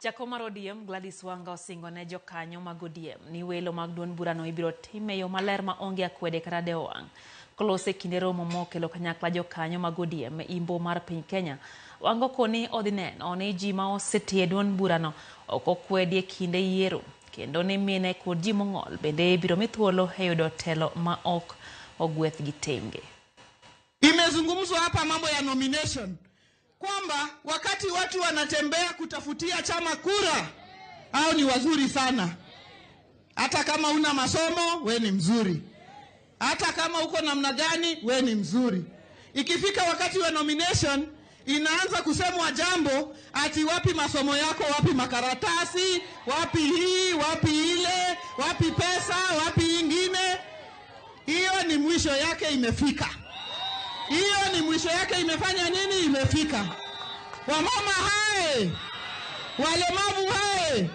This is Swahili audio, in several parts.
Jakom mar ODM Gladys Wanga osingo ne jokanyo mag ODM ni welo mag duond burano ibiro tim e yo maler ma onge akwede kata dewo wang'. Kolose kinde romo mokelo kanyakla jokanyo mag ODM e Imbo mar piny Kenya, Wanga koni odhi neno ni ji ma osetie duond burano ok okwedi e kinde yiero, kendo ni mine kod ji mong'ol bende ibiro mi thuolo e yudo telo ma ok ogweth gi tenge. Imezungumzwa hapa mambo ya nomination, kwamba wakati watu wanatembea kutafutia chama kura, hao ni wazuri sana. Hata kama una masomo, we ni mzuri. Hata kama uko namna gani, we ni mzuri. Ikifika wakati wa nomination, inaanza kusemwa jambo ati wapi masomo yako, wapi makaratasi, wapi hii, wapi ile, wapi pesa, wapi ingine. Hiyo ni mwisho yake imefika. Hiyo ni mwisho yake imefanya nini? Imefika. Wamama hai, walemavu hai,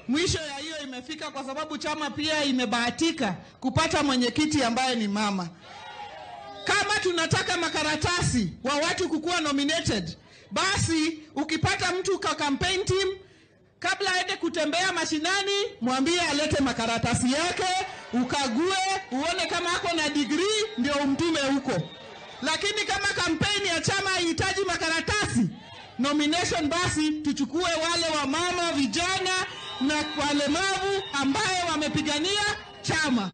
mwisho ya hiyo imefika, kwa sababu chama pia imebahatika kupata mwenyekiti ambaye ni mama. Kama tunataka makaratasi wa watu kukuwa nominated, basi ukipata mtu ka campaign team, kabla aende kutembea mashinani, mwambie alete makaratasi yake, ukague, uone kama ako na degree, ndio umtume huko. Lakini kama kampeni ya chama haihitaji makaratasi, nomination, basi tuchukue wale wa mama, vijana na walemavu ambaye wamepigania chama.